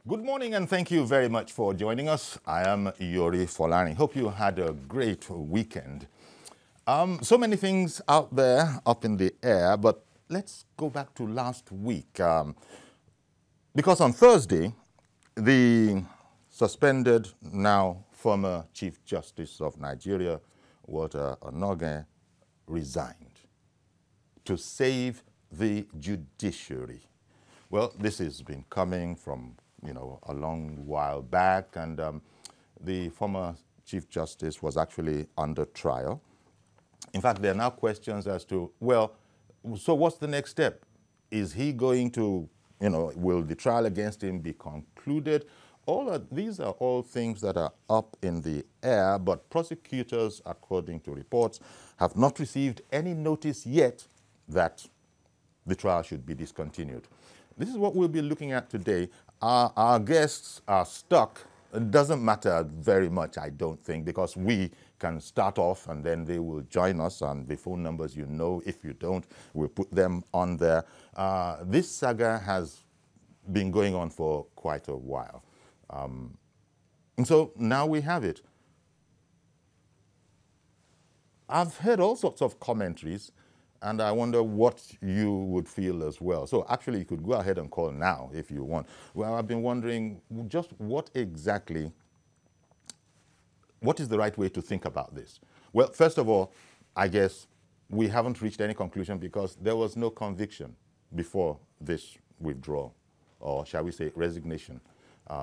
Good morning and thank you very much for joining us. I am Yori Folani. Hope you had a great weekend. So many things out there up in the air, but let's go back to last week. Because on Thursday, the suspended, now former Chief Justice of Nigeria, Walter Onnoghen, resigned to save the judiciary. Well, this has been coming from a long while back, and the former Chief Justice was actually under trial. In fact, there are now questions as to, well, so what's the next step? Is he going to, will the trial against him be concluded? These are all things that are up in the air, but prosecutors, according to reports, have not received any notice yet that the trial should be discontinued. This is what we'll be looking at today. Our guests are stuck. It doesn't matter very much, I don't think, because we can start off and then they will join us on the phone numbers if you don't, we'll put them on there. This saga has been going on for quite a while. And so now we have it. I've heard all sorts of commentaries, and I wonder what you would feel as well. So actually, you could go ahead and call now if you want. Well, I've been wondering just what is the right way to think about this? Well, first of all, I guess we haven't reached any conclusion because there was no conviction before this withdrawal, or shall we say resignation,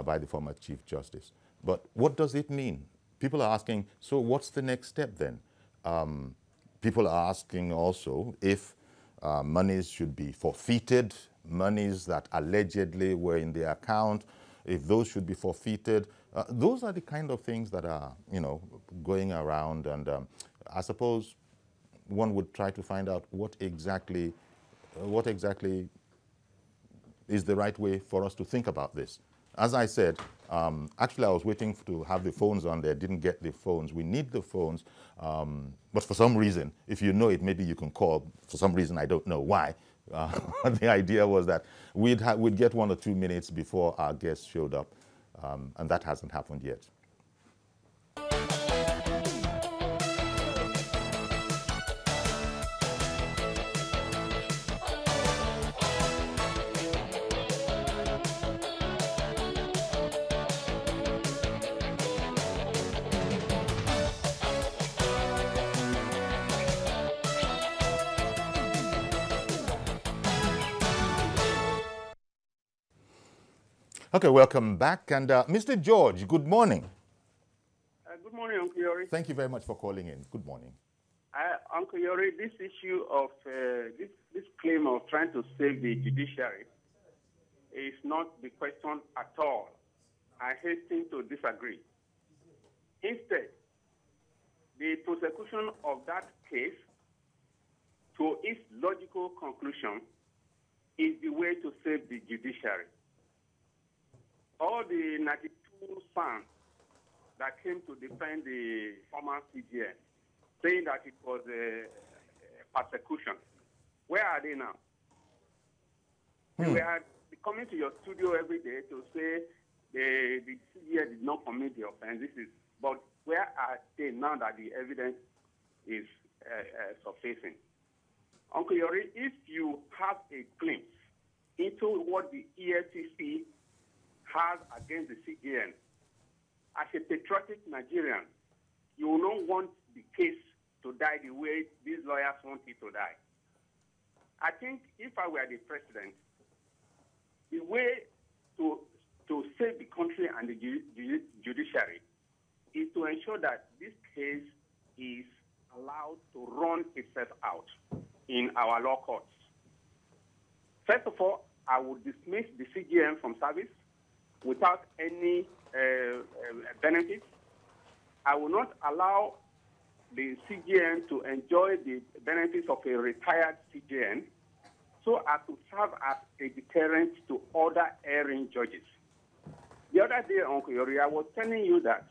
by the former Chief Justice. But what does it mean? People are asking, so what's the next step then? People are asking also if monies should be forfeited, monies that allegedly were in the account, if those should be forfeited. Those are the kind of things that are, going around. And I suppose one would try to find out what exactly is the right way for us to think about this. As I said, actually I was waiting to have the phones on there, didn't get the phones. We need the phones, but for some reason, if you know it, maybe you can call. For some reason, I don't know why. The idea was that we'd get 1 or 2 minutes before our guests showed up, and that hasn't happened yet. Okay, welcome back. And Mr. George, good morning. Good morning, Uncle Yori. Thank you very much for calling in. Good morning. Uncle Yori, this issue of this claim of trying to save the judiciary is not the question at all. I hasten to disagree. Instead, the prosecution of that case to its logical conclusion is the way to save the judiciary. All the 92 sons that came to defend the former CGN, saying that it was a persecution, where are they now? They were coming to your studio every day to say the CGN did not commit the offense. But where are they now that the evidence is surfacing? Uncle Yori, if you have a glimpse into what the EFCC has against the CGN, as a patriotic Nigerian, you will not want the case to die the way these lawyers want it to die. I think if I were the president, the way to save the country and the judiciary is to ensure that this case is allowed to run itself out in our law courts. First of all, I would dismiss the CGN from service without any benefits. I will not allow the CJN to enjoy the benefits of a retired CJN so as to serve as a deterrent to other erring judges. The other day, Uncle Yori, I was telling you that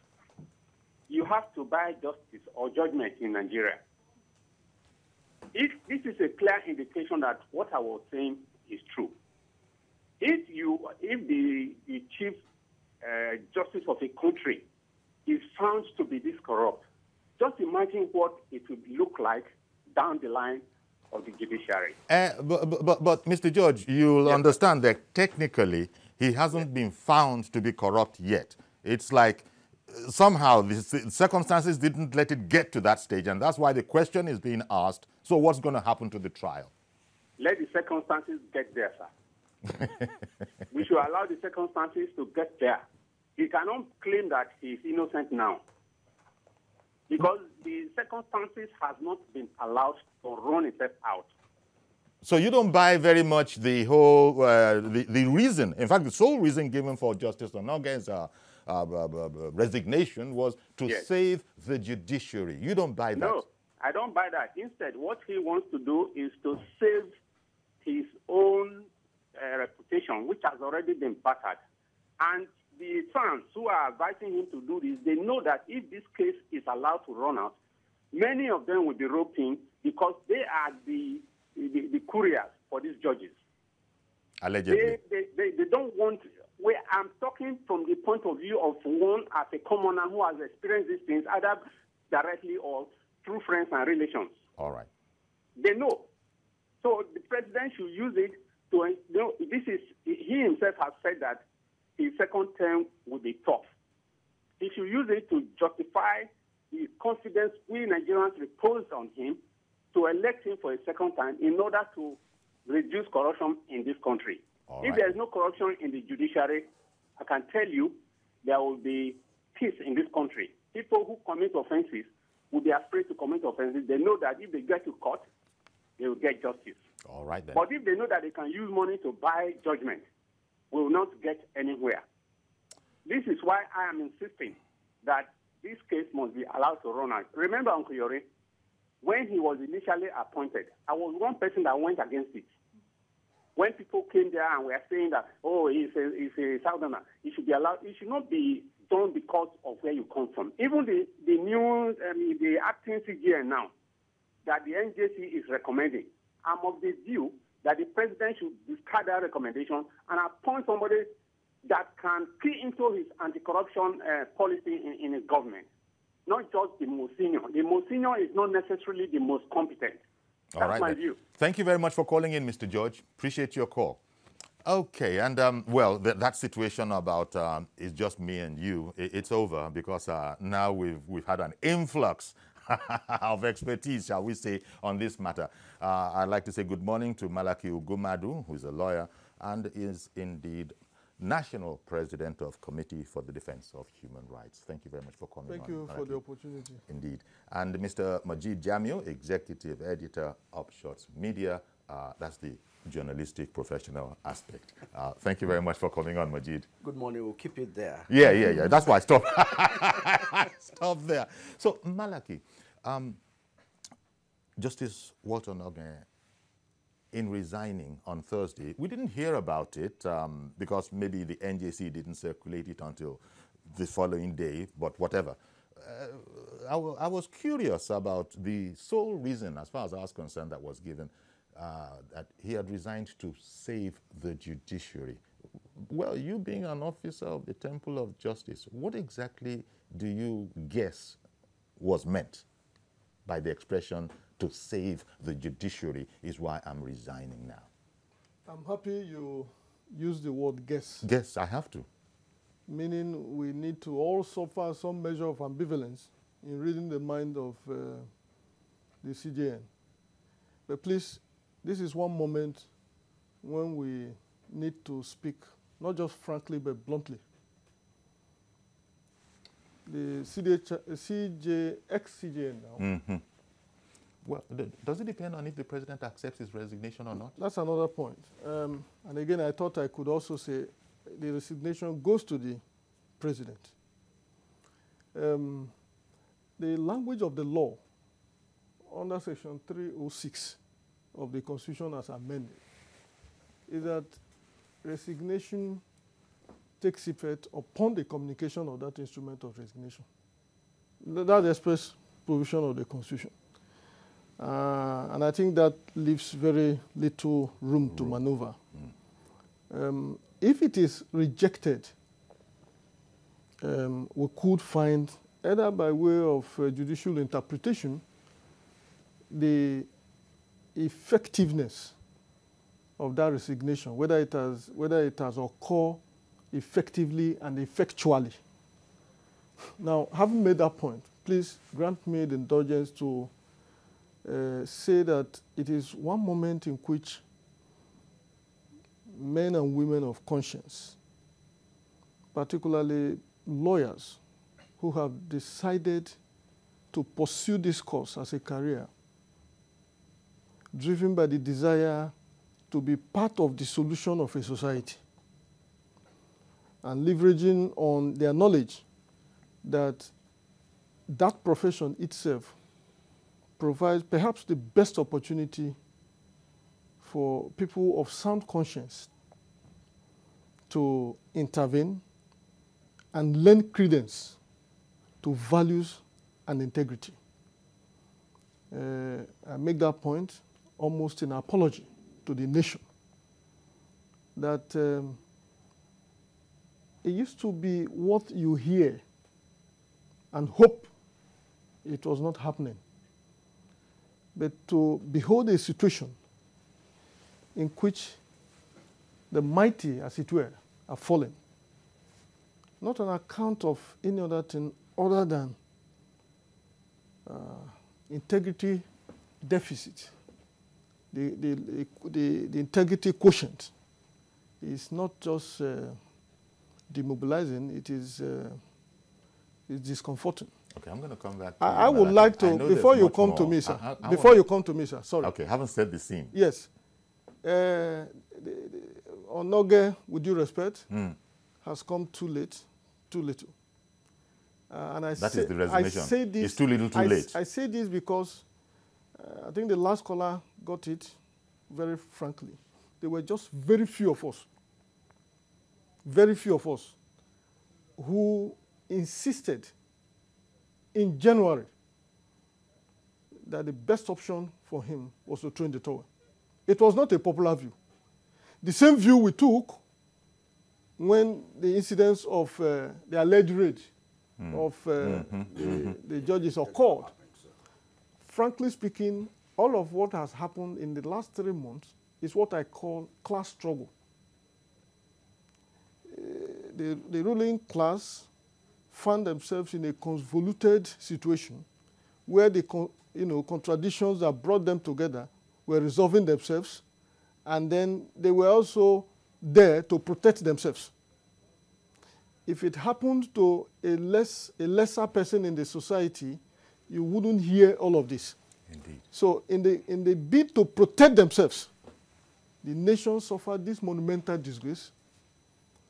you have to buy justice or judgment in Nigeria. If this is a clear indication that what I was saying is true. If the chief justice of a country is found to be this corrupt, just imagine what it would look like down the line of the judiciary. But Mr. George, you'll understand that technically he hasn't been found to be corrupt yet. It's like somehow the circumstances didn't let it get to that stage, and that's why the question is being asked, so what's going to happen to the trial? Let the circumstances get there, sir. We should allow the circumstances to get there. He cannot claim that he is innocent now, because the circumstances have not been allowed to run itself out. So you don't buy very much the whole, the reason, in fact, the sole reason given for Justice Onoge's resignation was to save the judiciary. You don't buy that? No, I don't buy that. Instead, what he wants to do is to save his own reputation, which has already been battered. And the fans who are advising him to do this, they know that if this case is allowed to run out, many of them will be roped in because they are the couriers for these judges. Allegedly. They don't want... I'm talking from the point of view of one as a commoner who has experienced these things, either directly or through friends and relations. All right. They know. So the president should use it to... he himself has said that his second term will be tough. He should use it to justify the confidence we Nigerians reposed on him to elect him for a second time in order to reduce corruption in this country. If there is no corruption in the judiciary, I can tell you there will be peace in this country. People who commit offenses will be afraid to commit offenses. They know that if they get to court, they will get justice. All right, then. But if they know that they can use money to buy judgment, we will not get anywhere. This is why I am insisting that this case must be allowed to run out. Remember, Uncle Yori, when he was initially appointed, I was one person that went against it. When people came there and were saying that, oh, he's a Southerner, he should be allowed, it should not be done because of where you come from. Even the acting CGN now, that the NJC is recommending, I'm of the view that the president should discard that recommendation and appoint somebody that can key into his anti-corruption policy in his government, not just the most senior. The most senior is not necessarily the most competent. That's my view. Thank you very much for calling in, Mr. George. Appreciate your call. Okay, and well, that situation about it's just me and you, it's over because now we've had an influx of expertise, shall we say, on this matter. I'd like to say good morning to Malaki Ugumadu, who is a lawyer and is indeed National President of Committee for the Defense of Human Rights. Thank you very much for coming on. Thank you for the opportunity. Indeed. And Mr. Majid Jamil, Executive Editor, Upshots Media. That's the journalistic professional aspect. Thank you very much for coming on, Majid. Good morning. We'll keep it there. Yeah. That's why I stopped. Stop there. So, Malaki, Justice Walter Onoge, in resigning on Thursday, we didn't hear about it because maybe the NJC didn't circulate it until the following day, but whatever. I was curious about the sole reason, as far as I was concerned, that was given, that he had resigned to save the judiciary. Well, you being an officer of the Temple of Justice, what exactly do you guess was meant by the expression to save the judiciary is why I'm resigning now? I'm happy you use the word guess. Guess, I have to. Meaning we need to all suffer some measure of ambivalence in reading the mind of the CJN. But please, this is one moment when we need to speak, not just frankly, but bluntly. The ex-CJN now. Mm-hmm. Well, does it depend on if the president accepts his resignation or not? That's another point. And again, I thought I could also say the resignation goes to the president. the language of the law under Section 306 of the Constitution as amended is that resignation takes effect upon the communication of that instrument of resignation. That's the express provision of the Constitution. And I think that leaves very little room to maneuver. If it is rejected, we could find, either by way of judicial interpretation, the effectiveness of that resignation, whether it has occurred effectively and effectually. Now, having made that point, please grant me the indulgence to say that it is one moment in which men and women of conscience, particularly lawyers who have decided to pursue this course as a career, driven by the desire to be part of the solution of a society, and leveraging on their knowledge that that profession itself provides perhaps the best opportunity for people of sound conscience to intervene and lend credence to values and integrity. I make that point almost in apology to the nation, that it used to be what you hear and hope it was not happening, but to behold a situation in which the mighty, as it were, are fallen, not on account of any other thing other than integrity deficit. The integrity quotient is not just demobilizing, it is discomforting. Okay, I'm going to come back to I would like to, before you come to me, sir, before you come to me, sir, sorry. Okay, haven't set the scene. Yes. Onoge, with due respect, has come too late, too little. And that is the resignation. It's too little, too late. I say this because I think the last caller got it very frankly. There were just very few of us who insisted in January that the best option for him was to throw in the towel. It was not a popular view. The same view we took when the incidents of the alleged raid of the judges occurred. Frankly speaking, all of what has happened in the last 3 months is what I call class struggle. The ruling class found themselves in a convoluted situation where the contradictions that brought them together were resolving themselves, and then they were also there to protect themselves. If it happened to a lesser person in the society, you wouldn't hear all of this. Indeed. So in the bid to protect themselves, the nation suffered this monumental disgrace.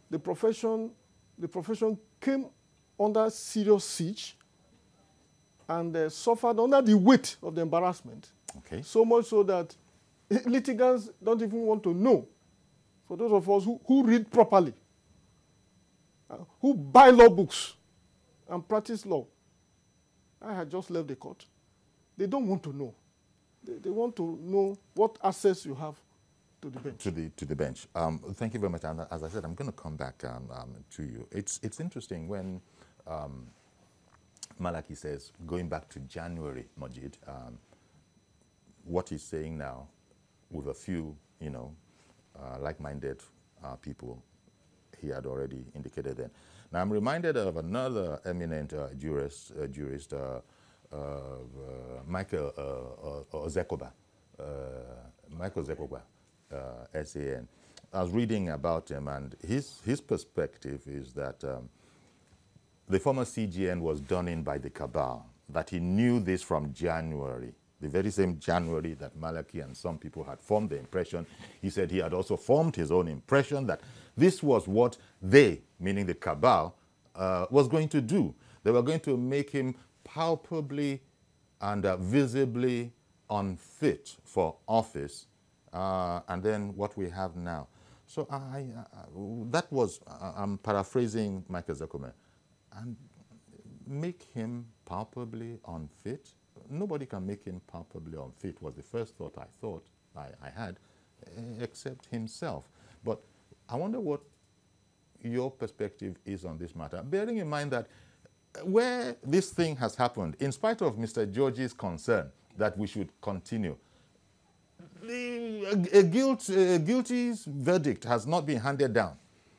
The profession came under serious siege and suffered under the weight of the embarrassment. Okay. So much so that litigants don't even want to know. For those of us who read properly, who buy law books and practice law. I had just left the court. They don't want to know. They want to know what access you have to the bench. To the bench. Thank you very much. And as I said, I'm going to come back to you. It's interesting when Malaki says, going back to January, Majid, what he's saying now with a few, like-minded people, he had already indicated then. Now, I'm reminded of another eminent jurist, Michael Zekoba, SAN. I was reading about him, and his perspective is that the former CGN was done in by the cabal, that he knew this from January, the very same January that Malaki and some people had formed the impression. He said he had also formed his own impression that this was what they, meaning the cabal, was going to do. They were going to make him palpably and visibly unfit for office, and then what we have now. So that was, I'm paraphrasing Michael Zuckerman, and make him palpably unfit. Nobody can make him palpably unfit was the first thought I had, except himself. But I wonder what your perspective is on this matter, bearing in mind that where this thing has happened, in spite of Mr. George's concern that we should continue, a guilty verdict has not been handed down.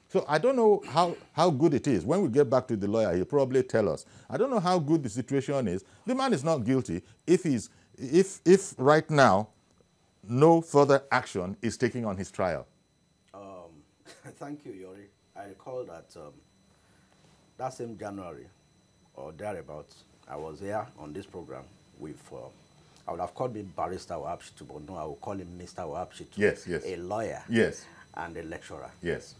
So I don't know how good it is. When we get back to the lawyer, he'll probably tell us. I don't know how good the situation is. The man is not guilty if right now no further action is taken on his trial. Thank you, Yori. I recall that that same January or thereabouts, I was here on this program with, I would have called him Barrister Wahab, but no, I would call him Mr. Wahab, yes, yes. A lawyer, yes, and a lecturer. Yes.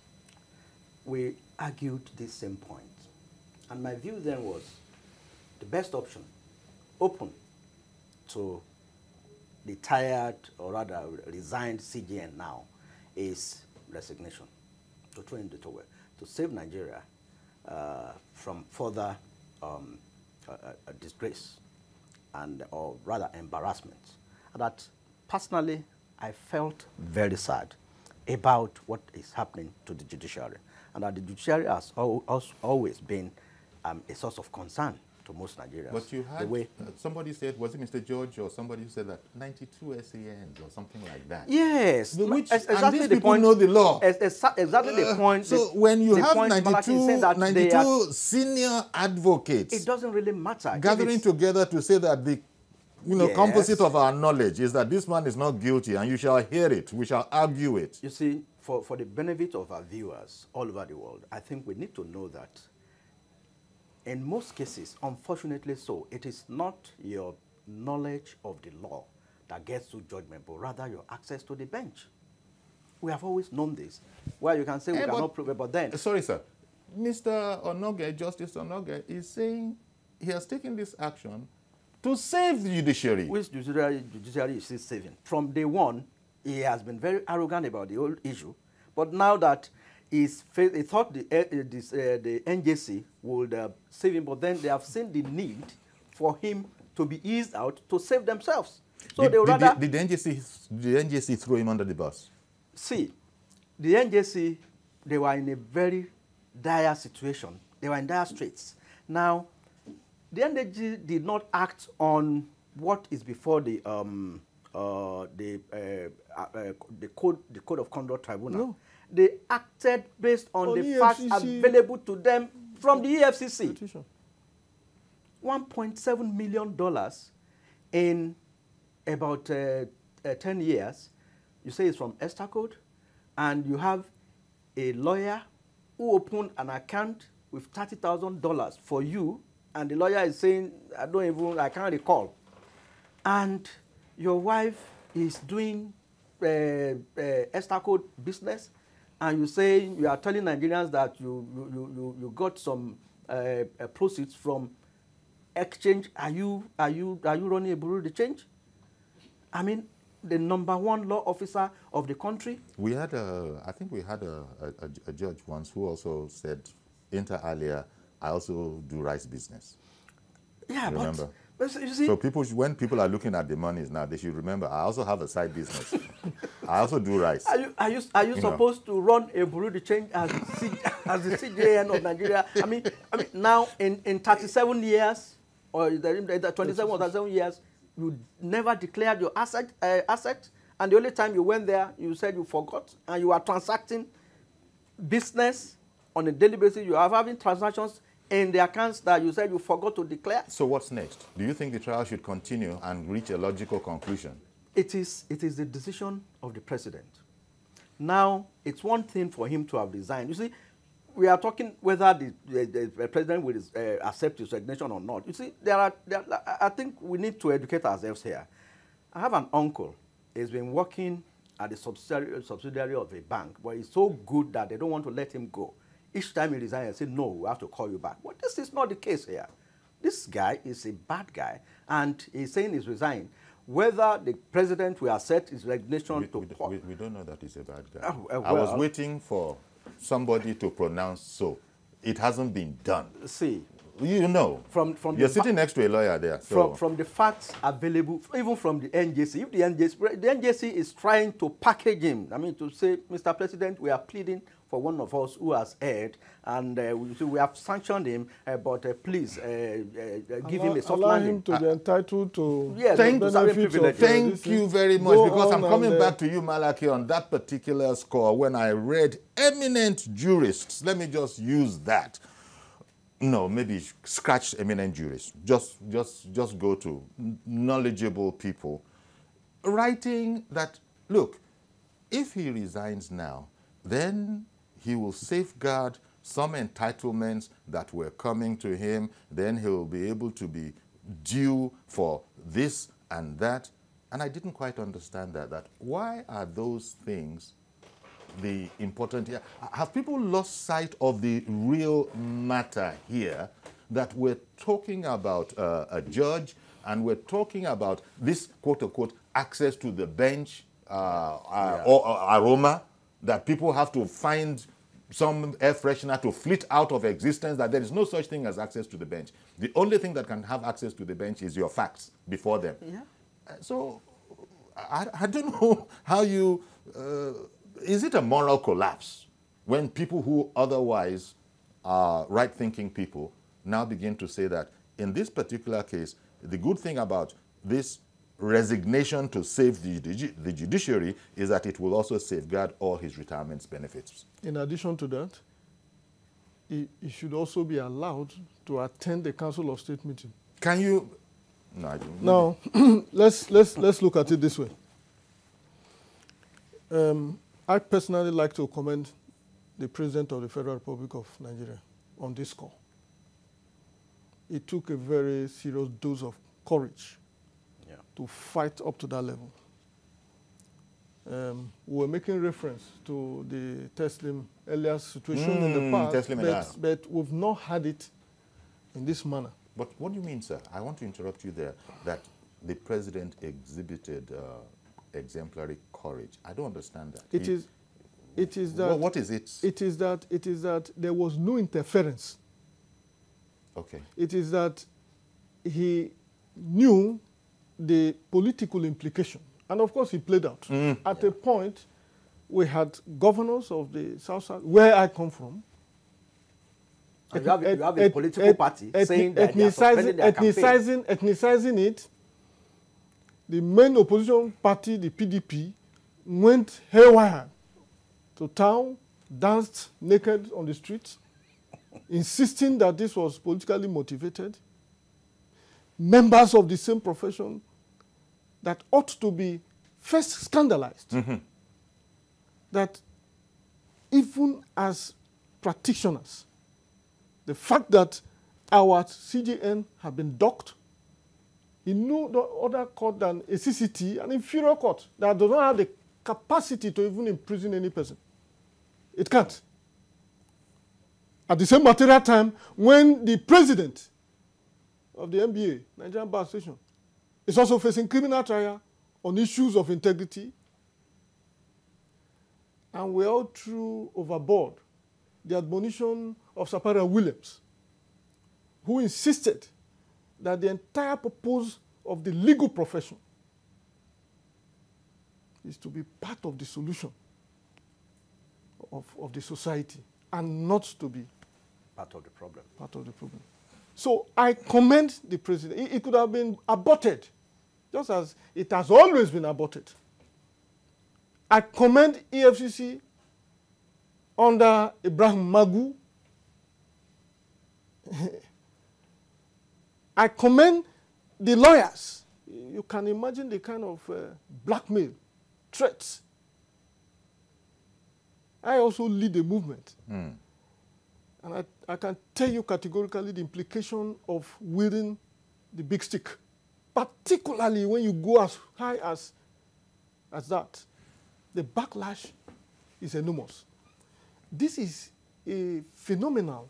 We argued this same point. And my view then was the best option, open to the tired, or rather resigned CJN now, is resignation, to throw in the towel, to save Nigeria from further disgrace and, or rather, embarrassment. And that personally, I felt very sad about what is happening to the judiciary, and that the judiciary has always been a source of concern to most Nigerians. But you had, somebody said, was it Mr. George or somebody who said that 92 SANs or something like that? Yes. Exactly and these people know the law. Exactly the point. So when you have 92 senior advocates, it doesn't really matter. Gathering together to say that the composite of our knowledge is that this man is not guilty and you shall hear it, we shall argue it. You see, for the benefit of our viewers all over the world, I think we need to know that in most cases, unfortunately so, it is not your knowledge of the law that gets you judgment, but rather your access to the bench. We have always known this. Well, you can say we cannot prove it, but then... Sorry, sir. Mr. Onoge, Justice Onoge, is saying he has taken this action to save the judiciary. Which judiciary is he saving? From day one, he has been very arrogant about the whole issue, but now that he thought the NJC would save him, but then they have seen the need for him to be eased out to save themselves. So did the NJC throw him under the bus? See, the NJC, they were in a very dire situation. They were in dire straits. Now, the NJC did not act on what is before the Code of Conduct Tribunal. No. They acted based on the facts available to them from the EFCC. $1.7 million in about 10 years. You say it's from Esther Code, and you have a lawyer who opened an account with $30,000 for you, and the lawyer is saying, I can't recall. And your wife is doing Esther Code business, and you say you are telling Nigerians that you got some proceeds from exchange. Are you running a bureau de change? I mean, the #1 law officer of the country. We had I think we had a judge once who also said, inter alia, I also do rice business. Yeah, remember? But you see, so when people are looking at the monies now, they should remember, I also have a side business. I also do rice. Are you supposed to run a bureau de change as the CJN of Nigeria? I mean, now in 37 years, or 27 or 37 years, you never declared your asset, and the only time you went there, you said you forgot, and you are transacting business on a daily basis. You are having transactions in the accounts that you said you forgot to declare. So what's next? Do you think the trial should continue and reach a logical conclusion? It is the decision of the president. Now, it's one thing for him to have resigned. You see, we are talking whether the president will accept his resignation or not. You see, I think we need to educate ourselves here. I have an uncle. He's been working at the subsidiary of a bank, but he's so good that they don't want to let him go. Each time he resigns, I say, no, we have to call you back. But this is not the case here. this guy is a bad guy, and he's saying he's resigning. Whether the president will accept his resignation we don't know that he's a bad guy. Well, I was waiting for somebody to pronounce so. It hasn't been done. See, you know, you're sitting next to a lawyer there. So. From the facts available, even from the NJC, if the NJC is trying to package him, I mean, to say, Mr. President, we are pleading for one of us who has erred, and we have sanctioned him, but please give him a soft allow landing. him to be entitled to Thank you very much, because I'm coming back to you, Malachi, on that particular score. When I read eminent jurists, let me just use that. No, maybe scratch eminent jurists. Just go to knowledgeable people writing that, look, if he resigns now, then he will safeguard some entitlements that were coming to him. Then he will be able to be due for this and that. And I didn't quite understand that why are those things the important here? Have people lost sight of the real matter here, that we're talking about a judge, and we're talking about this quote-unquote access to the bench or aroma, that people have to find some air freshener to flit out of existence, that there is no such thing as access to the bench. The only thing that can have access to the bench is your facts before them. Yeah. So I don't know how you... is it a moral collapse when people who otherwise are right-thinking people now begin to say that in this particular case, the good thing about this resignation to save the judiciary is that it will also safeguard all his retirement benefits? In addition to that, he should also be allowed to attend the Council of State meeting. Can you? No, I don't. Now, let's look at it this way. I personally like to commend the President of the Federal Republic of Nigeria on this score. He took a very serious dose of courage to fight up to that level. We were making reference to the Teslim Elias situation in the past, but we've not had it in this manner. But what do you mean, sir? I want to interrupt you there, that the President exhibited exemplary courage. I don't understand that. It is that... Well, what is it? It is that there was no interference. Okay. It is that he knew the political implication. And of course, he played out. At a point, we had governors of the South, where I come from. You have a political party saying that they are suspending their campaign. Ethnicizing it. The main opposition party, the PDP, went haywire to town, danced naked on the streets, insisting that this was politically motivated. Members of the same profession that ought to be first scandalized. That even as practitioners, the fact that our CJN have been docked in no other court than a CCT, an inferior court that does not have the capacity to even imprison any person. It can't. At the same material time, when the president of the NBA, Nigerian Bar Association, is also facing criminal trial on issues of integrity, and we all threw overboard the admonition of Sapara Williams, who insisted that the entire purpose of the legal profession is to be part of the solution of the society and not to be part of the problem. Part of the problem. So I commend the president. It could have been aborted, just as it has always been aborted. I commend EFCC under Ibrahim Magu. I commend the lawyers. You can imagine the kind of blackmail, threats. I also lead a movement. And I can tell you categorically the implication of wielding the big stick, particularly when you go as high as that. The backlash is enormous. This is a phenomenal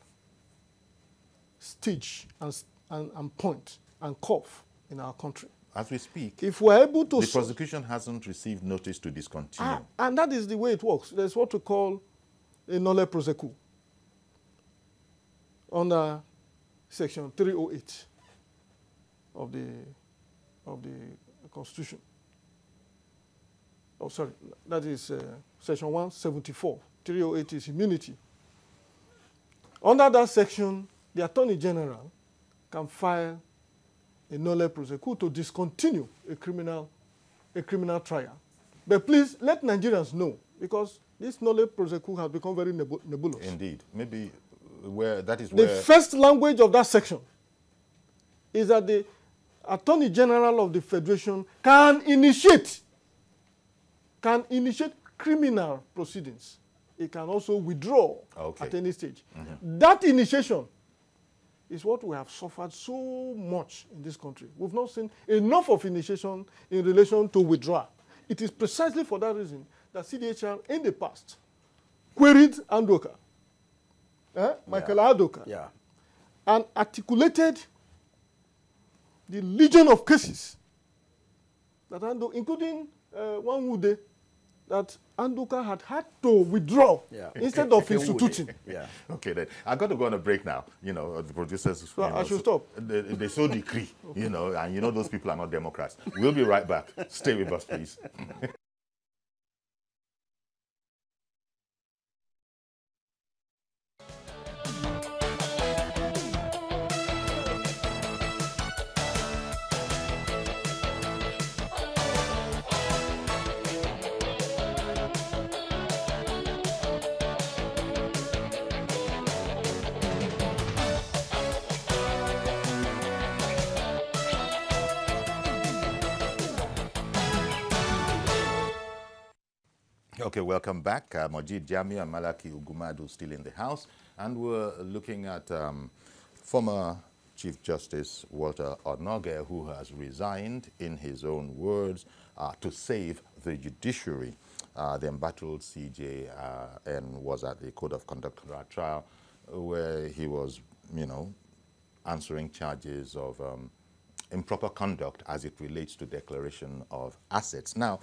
stage and and point and cough in our country. As we speak, If we're able to... the prosecution hasn't received notice to discontinue. And that is the way it works. There's what we call a nolle prosequi under Section 308 of the Constitution. Oh, sorry, that is Section 174. 308 is immunity. Under that section, the Attorney General can file a nolle prosequi to discontinue a criminal trial. But please let Nigerians know, because this nolle prosequi has become very nebulous. Indeed. Maybe where The first language of that section is that the Attorney General of the Federation can initiate criminal proceedings. It can also withdraw at any stage. That initiation is what we have suffered so much in this country. We've not seen enough of initiation in relation to withdrawal. It is precisely for that reason that CDHR in the past queried Andoka, Michael Adoka, and articulated the legion of cases that including one Wude, that Andoka had to withdraw instead of instituting. Okay, then I've got to go on a break now. You know, the producers. I should stop. They so decree, you know, and you know those people are not Democrats. We'll be right back. Stay with us, please. Okay, welcome back. Majid Jamiu and Malaki Ugumadu still in the house, and we're looking at former Chief Justice Walter Onoge, who has resigned, in his own words, to save the judiciary. The embattled CJN was at the Code of Conduct trial, where he was, you know, answering charges of improper conduct as it relates to declaration of assets. Now,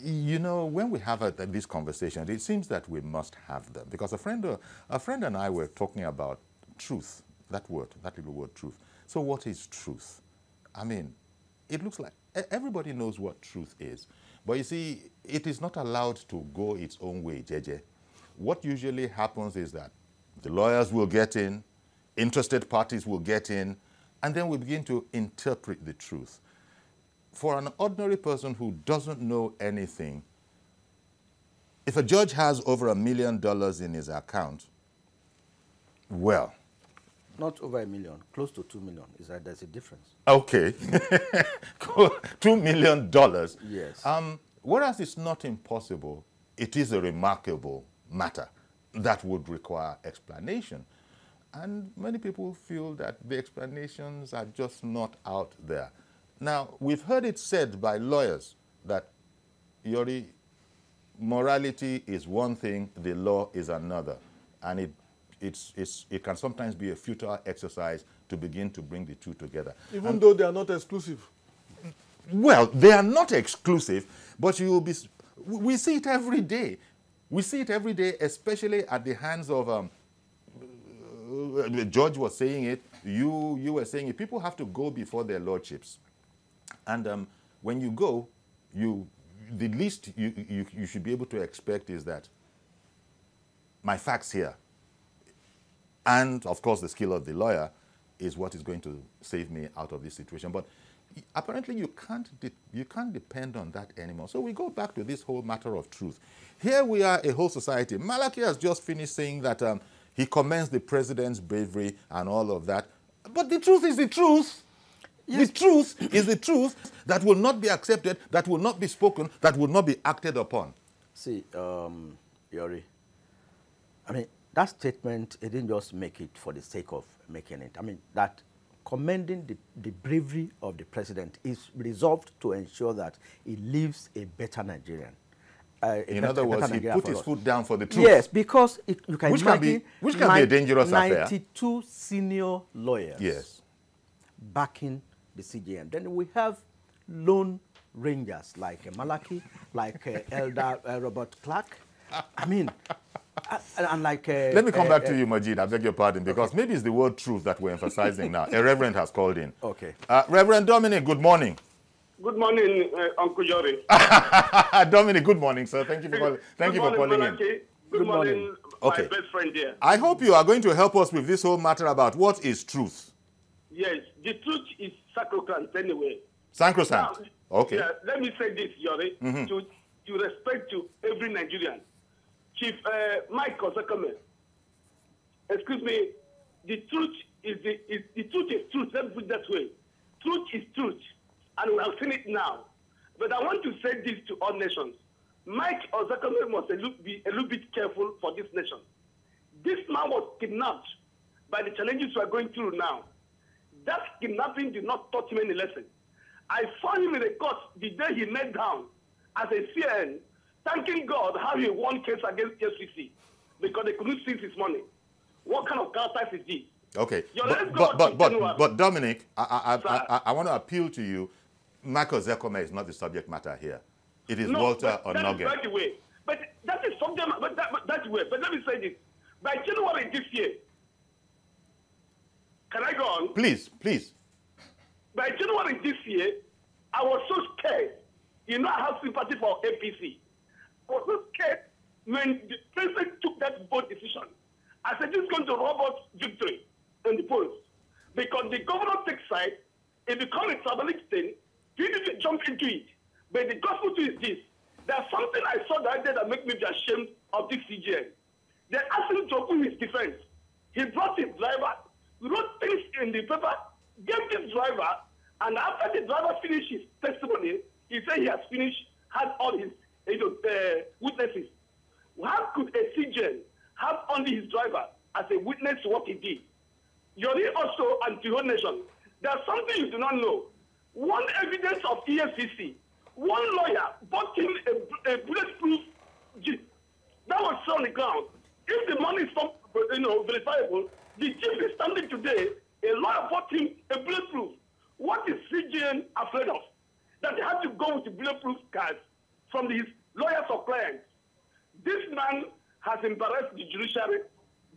you know, when we have this conversation, it seems that we must have them, because a friend and I were talking about truth, that little word truth. So what is truth? I mean, it looks like everybody knows what truth is, but you see, it is not allowed to go its own way, JJ. What usually happens is that the lawyers will get in, interested parties will get in, and then we begin to interpret the truth. For an ordinary person who doesn't know anything, if a judge has over $1 million in his account, well... Not over $1 million, close to $2 million. There's a difference. Okay. $2 million. Yes. Whereas it's not impossible, it is a remarkable matter that would require explanation. And many people feel that the explanations are just not out there. Now, we've heard it said by lawyers that, Yori, morality is one thing, the law is another. And it can sometimes be a futile exercise to begin to bring the two together. Even though they are not exclusive. Well, they are not exclusive, but we see it every day. We see it every day, especially at the hands of, the judge was saying it, you were saying it. People have to go before their lordships. And when you go, the least you should be able to expect is that my facts here, and of course the skill of the lawyer, is what is going to save me out of this situation. But apparently you can't depend on that anymore. So we go back to this whole matter of truth. Here we are, a whole society. Malaki has just finished saying that he commends the president's bravery and all of that. But the truth is the truth. Yes. The truth is the truth that will not be accepted, that will not be spoken, that will not be acted upon. See, Yori, I mean, that statement, it didn't just make it for the sake of making it. I mean, that commending the bravery of the president is resolved to ensure that he leaves a better Nigerian. In other words, he put his foot down for the truth. Yes, because you can which imagine which can be a dangerous affair. 92 senior lawyers Yes. backing the CJN. Then we have lone rangers like Malaki, like Elder Robert Clark. I mean, and like... Let me come back to you, Majid. I beg your pardon, because maybe it's the word truth that we're emphasizing now. A reverend has called in. Okay. Reverend Dominic, good morning. Good morning, Uncle Yori. Dominic, good morning, sir. Thank you for calling. Thank you for calling in. Good morning, Okay. my best friend here. I hope you are going to help us with this whole matter about what is truth. Yes, the truth is sacrosanct anyway. Sacrosanct. Now, Okay. Yeah, let me say this, Yori, to respect to every Nigerian. Chief Mike Osekome, excuse me, the truth is the truth is truth. Let's put it that way. Truth is truth, and we have seen it now. But I want to say this to all nations. Mike Osekome must be a little bit careful for this nation. This man was kidnapped by the challenges we are going through now. That kidnapping did not taught him any lesson. I saw him in the court the day he knelt down as a CN, thanking God how he won case against SCC because they couldn't seize his money. What kind of character is this? Okay. Let's But Dominic, I want to appeal to you. Michael Zekome is not the subject matter here. It is Walter Onoge. By the way, but that is something. But that's way. But let me say this: by January this year, can I go on? Please, please. By January this year, I was so scared. You know, I have sympathy for APC. I was so scared when the president took that bold decision. I said, this is going to rob us victory in the polls. Because the governor takes side, it becomes a tribalistic thing, PDP jump into it. But the gospel to is this. There's something I saw that day that made me be ashamed of this CGN. They asked him to open his defense. He brought his driver, wrote things in the paper, gave this driver, and after the driver finished his testimony, he said he has finished, had all his witnesses. How could a CGN have only his driver as a witness to what he did? Yori also and the whole nation. There's something you do not know. One evidence of EFCC, one lawyer bought him a bulletproof jeep. That was on the ground. If the money is not verifiable, the jeep is standing today. A lawyer bought him a bulletproof. What is CGN afraid of? That they have to go with the bulletproof cars from his lawyers or clients. This man has embarrassed the judiciary.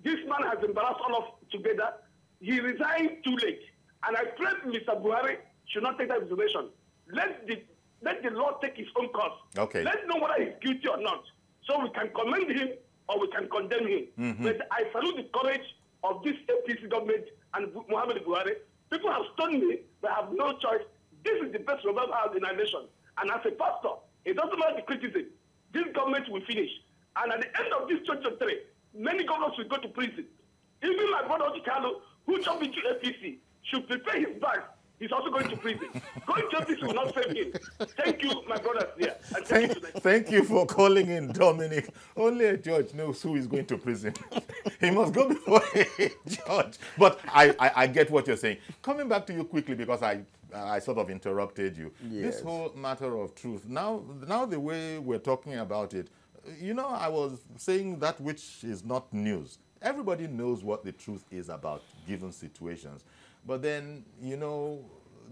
This man has embarrassed all of together. He resigned too late. And I pray Mr. Buhari should not take that resignation. Let the law take its own course. Okay. Let's know whether he's guilty or not. So we can commend him or we can condemn him. But I salute the courage of this APC government and Muhammad Buhari. People have stoned me, but have no choice. This is the best revival house in our nation. And as a pastor, it doesn't matter the criticism. This government will finish. And at the end of this 2023, many governors will go to prison. Even my brother Chikalo, who jumped into APC, should prepare his bag. He's also going to prison. Going to APC will not save him. Thank you, my brothers here. And thank you for calling in, Dominic. Only a judge knows who is going to prison. He must go before a judge. But I get what you're saying. Coming back to you quickly, because I sort of interrupted you. Yes. This whole matter of truth, now the way we're talking about it, you know, I was saying that which is not news. Everybody knows what the truth is about given situations. But then, you know,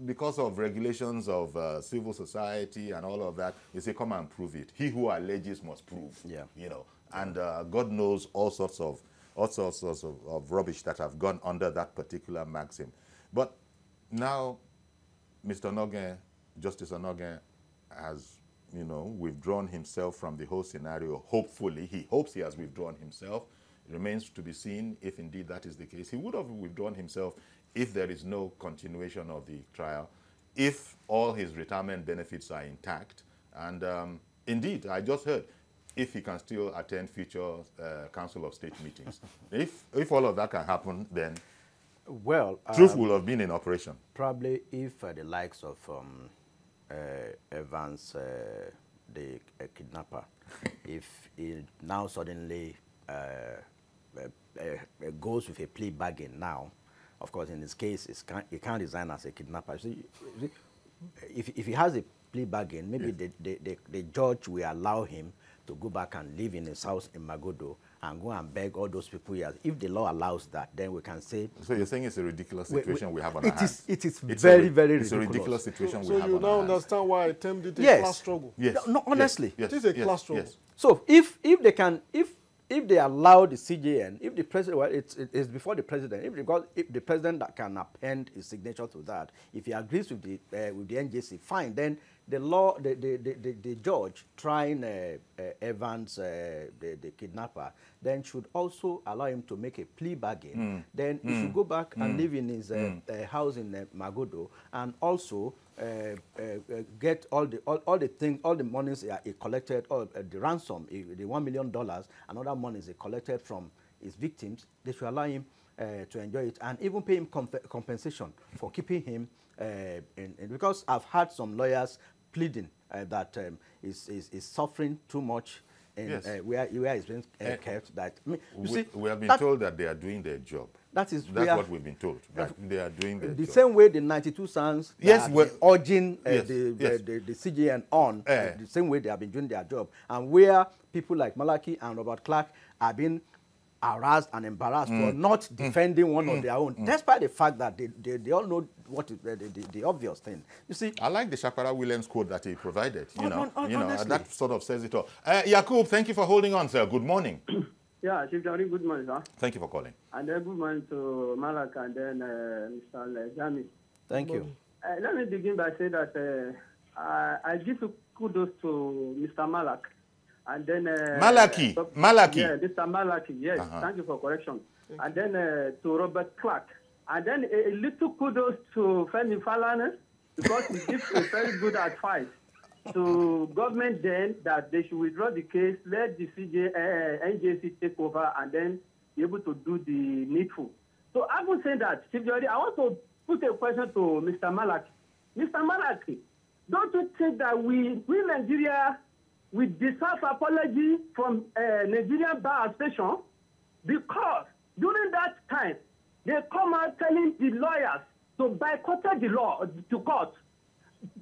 because of regulations of civil society and all of that, they say, come and prove it. He who alleges must prove. Yeah. You know, and God knows all sorts of rubbish that have gone under that particular maxim. But now, Mr. Onoge, Justice Onoge, has, you know, withdrawn himself from the whole scenario. Hopefully, he hopes he has withdrawn himself. It remains to be seen if indeed that is the case. He would have withdrawn himself if there is no continuation of the trial, if all his retirement benefits are intact. And indeed, I just heard, if he can still attend future Council of State meetings. If all of that can happen, then truth will have been in operation. Probably if the likes of Evans, the kidnapper, if he now suddenly goes with a plea bargain now, of course, in this case, he can't resign as a kidnapper. So, if he has a plea bargain, maybe yes, the judge will allow him to go back and live in his house in Magodo and go and beg all those people here. If the law allows that, then we can say... So you're saying it's a ridiculous situation we have on our hands? It is very, very ridiculous. It's a ridiculous situation So we have on you our now hands. understand why I termed it a Yes. class struggle. Yes. No, honestly. Yes. It is a Yes. class struggle. Yes. So if they can, if they allow the CJN, if the president, well, it's before the president, if the president that can append his signature to that, if he agrees with the NJC, fine. Then the law, the judge trying Evans, the kidnapper, then should also allow him to make a plea bargain. Then he should go back and live in his house in Magodo, and also get all the things, all the monies he collected, or the ransom, the $1 million, and other monies he collected from his victims. They should allow him to enjoy it, and even pay him compensation for keeping him because I've had some lawyers pleading that is suffering too much in where he's being kept. That we have been told that they are doing their job. That's what we've been told. That they are doing their job. The same way the 92 Sons urging the CJN on, the same way they have been doing their job, and where people like Malaki and Robert Clark have been harassed and embarrassed for not defending one of their own, despite the fact that they all know what is the obvious thing. You see, I like the Shakara Williams quote that he provided. Honestly. That sort of says it all. Yakub, thank you for holding on, sir. Good morning. Yeah, Chief Jari, good morning, sir. Thank you for calling. And then good morning to Malak and then Mr. Jami. Thank you. Let me begin by saying that I give kudos to Mr. Malak. And then Malaki. Yeah, Mr. Malaki. Yes, thank you for correction. And then to Robert Clark. And then a little kudos to Femi Falana, because he gives a very good advice to government then that they should withdraw the case, let the NJC take over, and then be able to do the needful. So I would say that, Chief Jody, I want to put a question to Mr. Malaki. Mr. Malaki, don't you think that we Nigeria, we deserve apology from Nigerian Bar Association, because during that time, they come out telling the lawyers to boycott the law to court.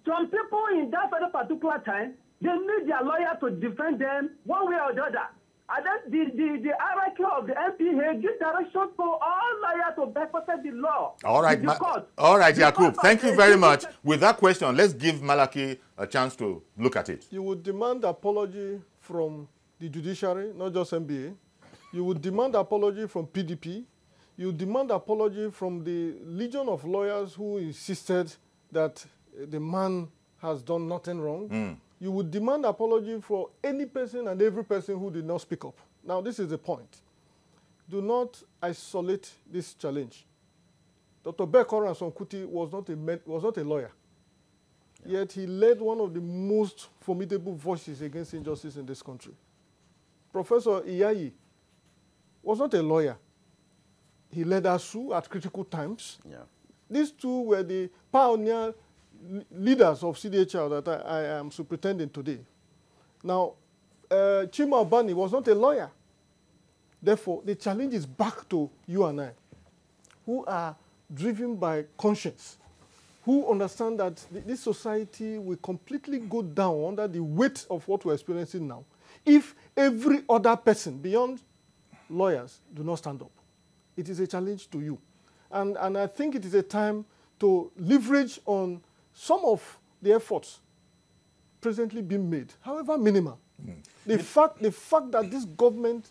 Some people in that very particular time, they need their lawyer to defend them one way or the other. And then the hierarchy of the MPA gives direction to all lawyers to boycott the law. All right, Yakub, thank you very much. With that question, let's give Malaki a chance to look at it. You would demand apology from the judiciary, not just MBA. You would demand apology from PDP. You demand apology from the legion of lawyers who insisted that the man has done nothing wrong. You would demand apology for any person and every person who did not speak up. Now, this is the point. Do not isolate this challenge. Dr. Bekor Ansonkuti was not a lawyer. Yet he led one of the most formidable voices against injustice in this country. Professor Iyayi was not a lawyer. He led ASU at critical times. Yeah. These two were the pioneer leaders of CDHR that I am superintending today. Now, Chima Obani was not a lawyer. Therefore, the challenge is back to you and I, who are driven by conscience, who understand that this society will completely go down under the weight of what we're experiencing now if every other person beyond lawyers do not stand up. It is a challenge to you. And I think it is a time to leverage on some of the efforts presently being made, however minimal. The fact that this government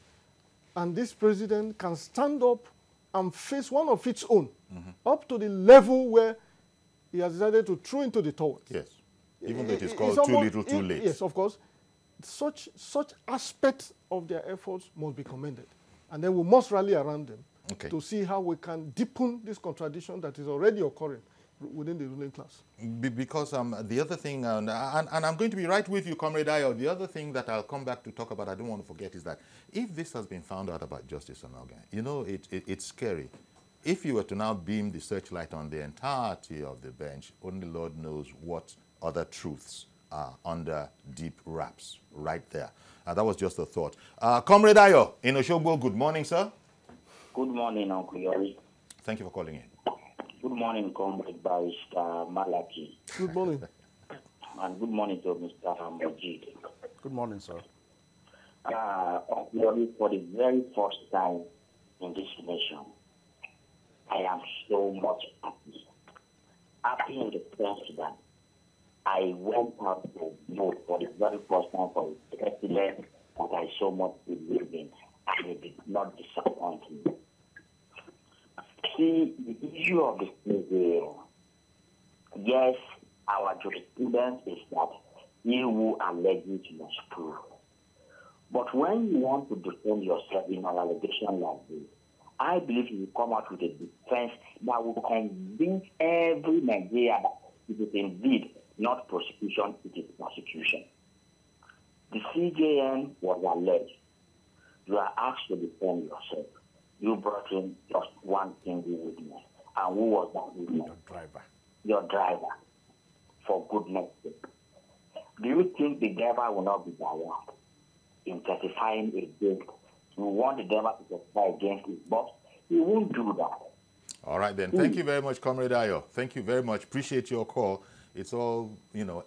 and this president can stand up and face one of its own, up to the level where he has decided to throw into the toilet. Yes, even though it is called too little, too late. Yes, of course. Such aspects of their efforts must be commended. And then we must rally around them to see how we can deepen this contradiction that is already occurring within the ruling class. Because the other thing, and I'm going to be right with you, Comrade Ayo, the other thing that I'll come back to talk about, I don't want to forget, is that if this has been found out about Justice Onoga, you know, it's scary. If you were to now beam the searchlight on the entirety of the bench, only Lord knows what other truths are under deep wraps right there. That was just a thought. Comrade Ayo in Oshogbo, good morning, sir. Good morning, Uncle Yori. Thank you for calling in. Good morning, Comrade Barrister Malaki. Good morning. And good morning to Mr. Majid. Good morning, sir. For the very first time in this nation, I am so much happy. Happy in the sense that I went out to vote for the very first time for the president that I so much believe in, and it did not disappoint me. See, the issue of the CJN, yes, our jurisprudence is that he who alleges must prove. But when you want to defend yourself in an allegation like this, I believe you will come out with a defense that will convince every Nigerian that it is indeed not prosecution, it is prosecution. The CJN was alleged. You are asked to defend yourself. You brought in just one single witness. And who was that witness? Your driver. Your driver. For goodness sake. Do you think the driver will not be biased in testifying against? You want the driver to testify against his boss? He won't do that. All right, then. Thank you very much, Comrade Ayo. Thank you very much. Appreciate your call. It's all,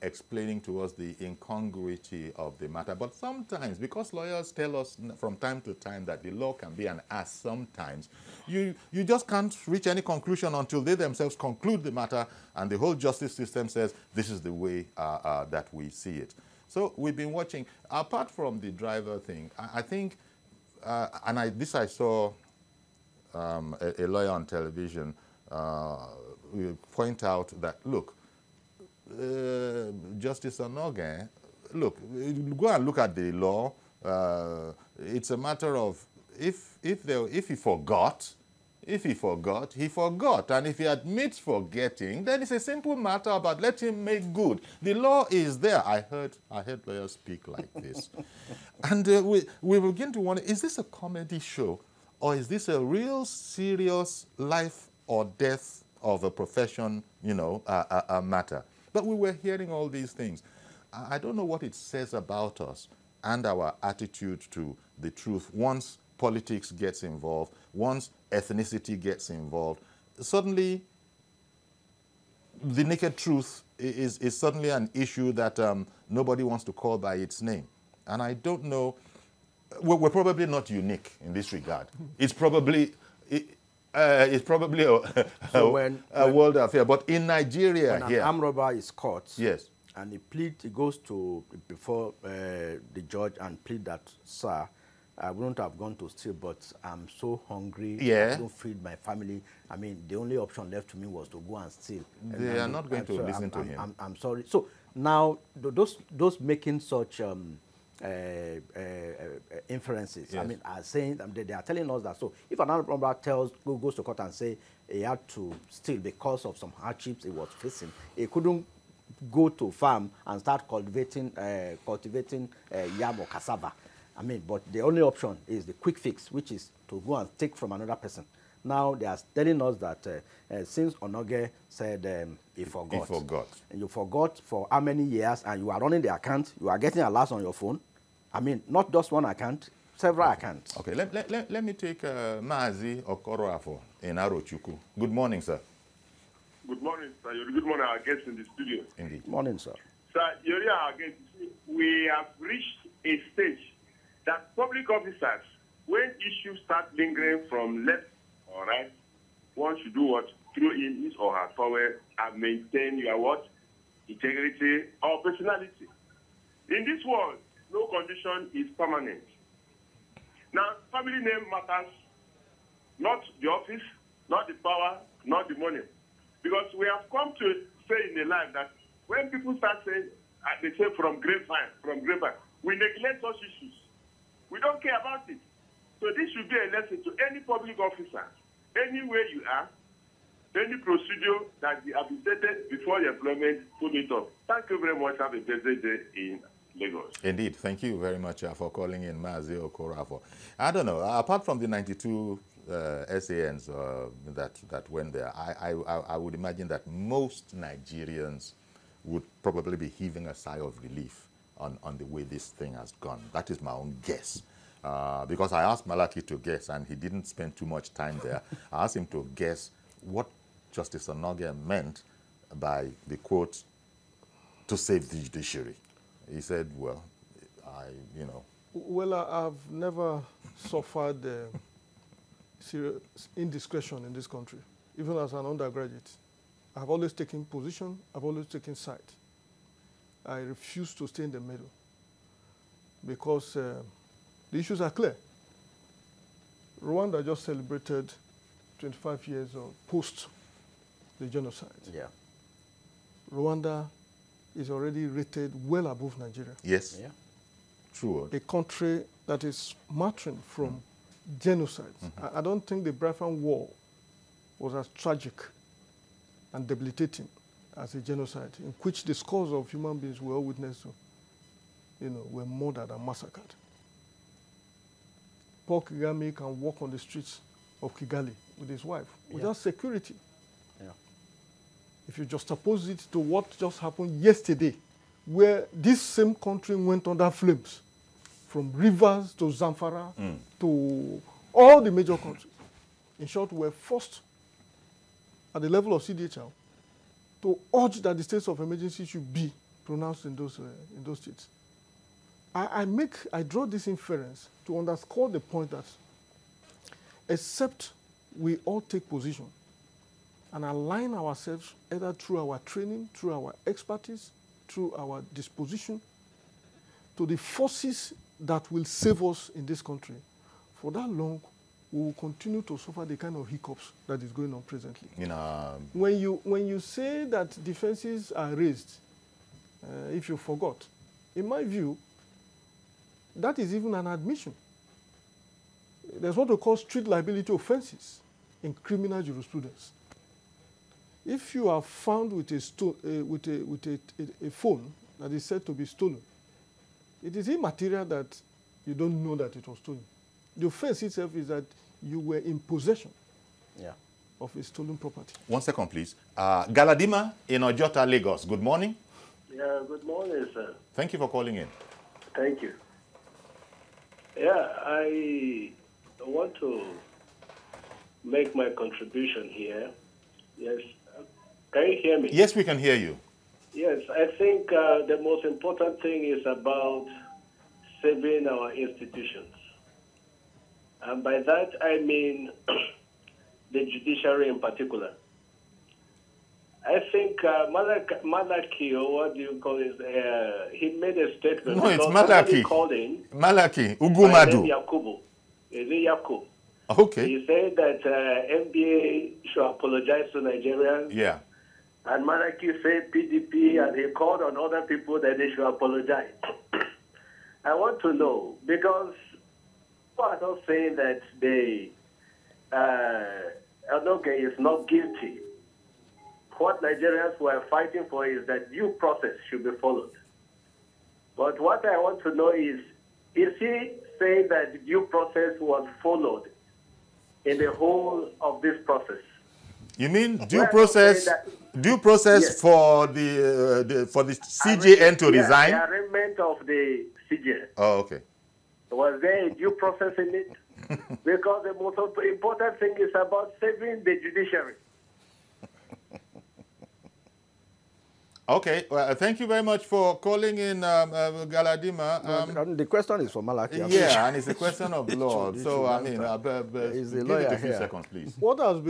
explaining to us the incongruity of the matter. But sometimes, because lawyers tell us from time to time that the law can be an ass sometimes, you just can't reach any conclusion until they themselves conclude the matter and the whole justice system says this is the way that we see it. So we've been watching. Apart from the driver thing, I think, I saw a lawyer on television point out that, look, Justice Onoge, look, go and look at the law. It's a matter of if he forgot, he forgot. And if he admits forgetting, then it's a simple matter about let him make good. The law is there. I heard lawyers speak like this. And we begin to wonder, is this a comedy show? Or is this a real serious life or death of a profession, a matter? But we were hearing all these things. I don't know what it says about us and our attitude to the truth. Once politics gets involved, once ethnicity gets involved, suddenly the naked truth is suddenly an issue that nobody wants to call by its name. And I don't know, we're probably not unique in this regard. It's probably a world affair. But in Nigeria, when an armed robber is caught, yes, and he goes to before the judge and plead that, sir, I wouldn't have gone to steal, but I'm so hungry. Yeah. I don't feed my family. I mean, the only option left to me was to go and steal. They are not going to listen to him. I'm sorry. So now those making such inferences, yes, I mean, are saying they are telling us that. So if an armed robber goes to court and say he had to steal because of some hardships he was facing, he couldn't go to farm and start cultivating yam or cassava. I mean, but the only option is the quick fix, which is to go and take from another person. Now they are telling us that since Onoge said he forgot. He forgot. And you forgot for how many years, and you are running the account, you are getting alerts on your phone. I mean, not just one account, several accounts. Okay, let me take Maazi Okoroafo in Arochukwu. Good morning, sir. Good morning, sir. Good morning, our guests in the studio. Indeed. Good morning, sir. Sir, our guests, we have reached a stage that public officers, when issues start lingering from left or right, one should do what? Throw in his or her power and maintain your what? Integrity or personality. In this world, no condition is permanent. Now, family name matters, not the office, not the power, not the money. Because we have come to say in the life that when people start saying, they say from grapevine, we neglect such issues. We don't care about it. So this should be a lesson to any public officer, anywhere you are, any procedure that you have stated before the employment, put it up. Thank you very much. Have a blessed day in Lagos. Indeed. Thank you very much for calling in, Maazi Okoroafo. I don't know, apart from the 92 SANs that went there, I would imagine that most Nigerians would probably be heaving a sigh of relief on the way this thing has gone. That is my own guess. Because I asked Malaki to guess, and he didn't spend too much time there. I asked him to guess what Justice Onoge meant by the quote, to save the judiciary. He said, well, Well, I've never suffered serious indiscretion in this country, even as an undergraduate. I've always taken position, I've always taken side. I refuse to stay in the middle because the issues are clear. Rwanda just celebrated 25 years of post the genocide. Yeah. Rwanda is already rated well above Nigeria. Yes. Yeah. True. A country that is marching from genocide. I don't think the Biafran War was as tragic and debilitating as a genocide in which the scores of human beings we all witness to, were murdered and massacred. Paul Kagame can walk on the streets of Kigali with his wife without security. Yeah. If you juxtapose it to what just happened yesterday, where this same country went under flames, from Rivers to Zamfara to all the major countries. In short, we're forced at the level of CDHL to urge that the states of emergency should be pronounced in those states. I draw this inference to underscore the point that except we all take position and align ourselves either through our training, through our expertise, through our disposition to the forces that will save us in this country, for that long, we will continue to suffer the kind of hiccups that is going on presently. When you say that defenses are raised, if you forgot, in my view, that is even an admission. There's what we call street liability offenses in criminal jurisprudence. If you are found with a phone that is said to be stolen, it is immaterial that you don't know that it was stolen. The offense itself is that you were in possession of a stolen property. 1 second, please. Galadima in Ojota, Lagos. Good morning. Yeah, good morning, sir. Thank you for calling in. Thank you. Yeah, I want to make my contribution here. Yes. Can you hear me? Yes, we can hear you. Yes, I think the most important thing is about saving our institutions. And by that, I mean the judiciary in particular. I think Malaki, or what do you call it, he made a statement. No, it's Malaki. Malaki, Ugumadu. Yakubu. Is it Yakub? Okay. He said that NBA should apologize to Nigerians. Yeah. And Malaki said PDP, and he called on other people that they should apologize. I want to know, because people are not saying that Onoge is not guilty. What Nigerians were fighting for is that due process should be followed. But what I want to know is he saying that due process was followed in the whole of this process? You mean due process? Due process yes. for the CJN to resign? The arraignment of the CJN. Oh, okay. Was there a due process in it? Because the most important thing is about saving the judiciary. Okay, well, thank you very much for calling in, Galadima. The question is for Malaki. Yeah, and it's a question of law. So, I mean, is the give lawyer it a few here. seconds, please. What has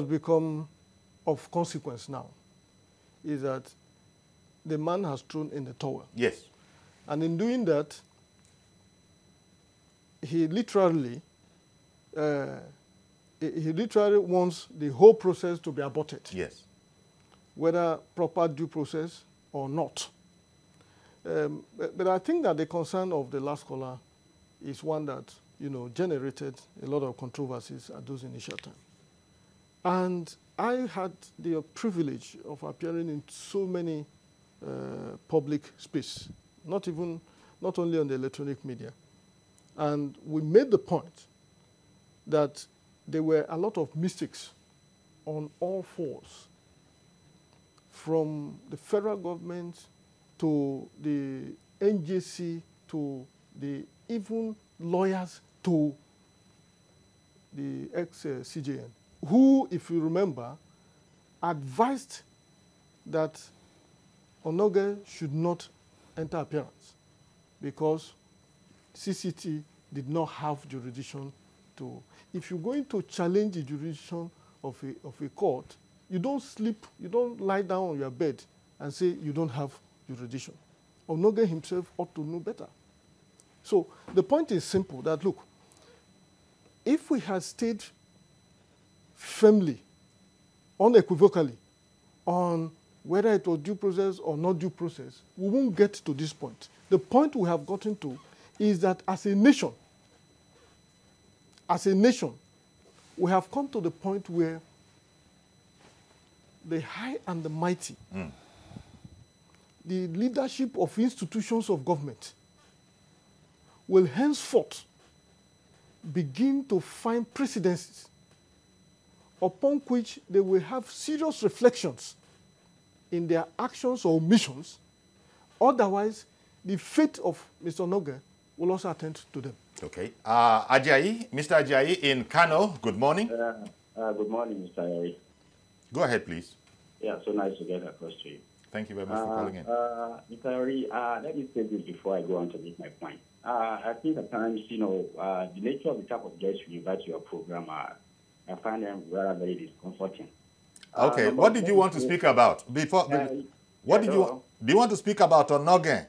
become of consequence now is that the man has thrown in the towel. Yes. And in doing that, he literally wants the whole process to be aborted. Yes. Whether proper due process or not. But I think that the concern of the last caller is one that, generated a lot of controversies at those initial times. And I had the privilege of appearing in so many public space, not only on the electronic media. And we made the point that there were a lot of mistakes on all fours, from the federal government to the NJC to the even lawyers to the ex-CJN, who, if you remember, advised that Onoge should not enter appearance. because CCT did not have jurisdiction to. If you're going to challenge the jurisdiction of a court, you don't sleep, you don't lie down on your bed and say you don't have jurisdiction. Onoge himself ought to know better. So the point is simple, that look, if we had stayed firmly, unequivocally, on whether it was due process or not due process, we won't get to this point. The point we have gotten to is that as a nation, we have come to the point where the high and the mighty, the leadership of institutions of government will henceforth begin to find precedences upon which they will have serious reflections in their actions or omissions. Otherwise, the fate of Mr. Onoge will also attend to them. Okay. Ajayi, Mr. Ajayi in Kano, good morning. Good morning, Mr. Ajayi. Go ahead, please. Yeah, so nice to get across to you. Thank you very much for calling in. Mr. Ajayi, let me say this before I go on to make my point. I think at times, the nature of the type of guests you invite to your program, I find them rather very discomforting. Okay, what did you want to speak about? Do you want to speak about Onoge?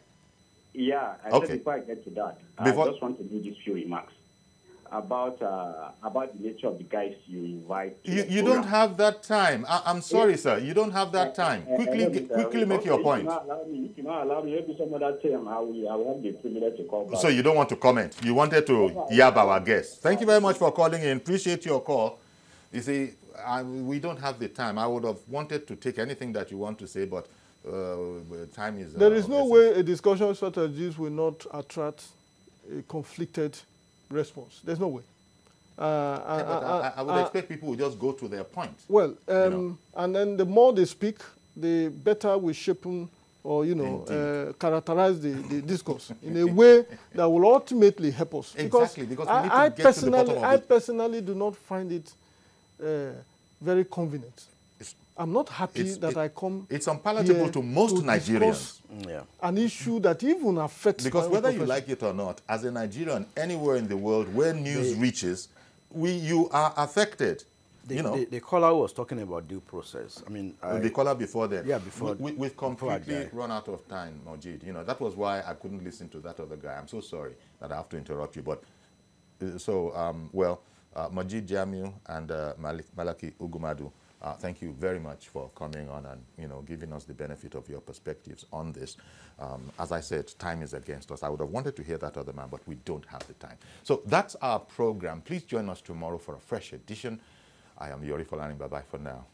Yeah, I said before I get to that, I just want to make these few remarks about the nature of the guys you invite. You don't have that time. I'm sorry, sir. You don't have that time. Quickly make your point. If you not allow me, maybe some other time I will have the privilege to call back. So you don't want to comment. You wanted to yab our guests. Thank you very much for calling in. Appreciate your call. You see, we don't have the time. I would have wanted to take anything that you want to say, but time is... There is no way a discussion such as this will not attract a conflicted response. There's no way. I would expect people will just go to their point. Well, and then the more they speak, the better we shape or, characterize the discourse in a way that will ultimately help us. Exactly, because we need I to get to the bottom of it. I personally do not find it very convenient. I'm not happy that I come. It's unpalatable to most Nigerians. An issue that even affects. Because whether you like it or not, as a Nigerian, anywhere in the world where news reaches, you are affected. The caller was talking about due process. I mean, the caller before that. Yeah, before. We've completely run out of time, Majid. That was why I couldn't listen to that other guy. I'm so sorry that I have to interrupt you. But Majid Jamiu and Malaki Ugumadu. Thank you very much for coming on and giving us the benefit of your perspectives on this. As I said, time is against us. I would have wanted to hear that other man, but we don't have the time. So that's our program. Please join us tomorrow for a fresh edition. I am Yori Folani. Bye-bye for now.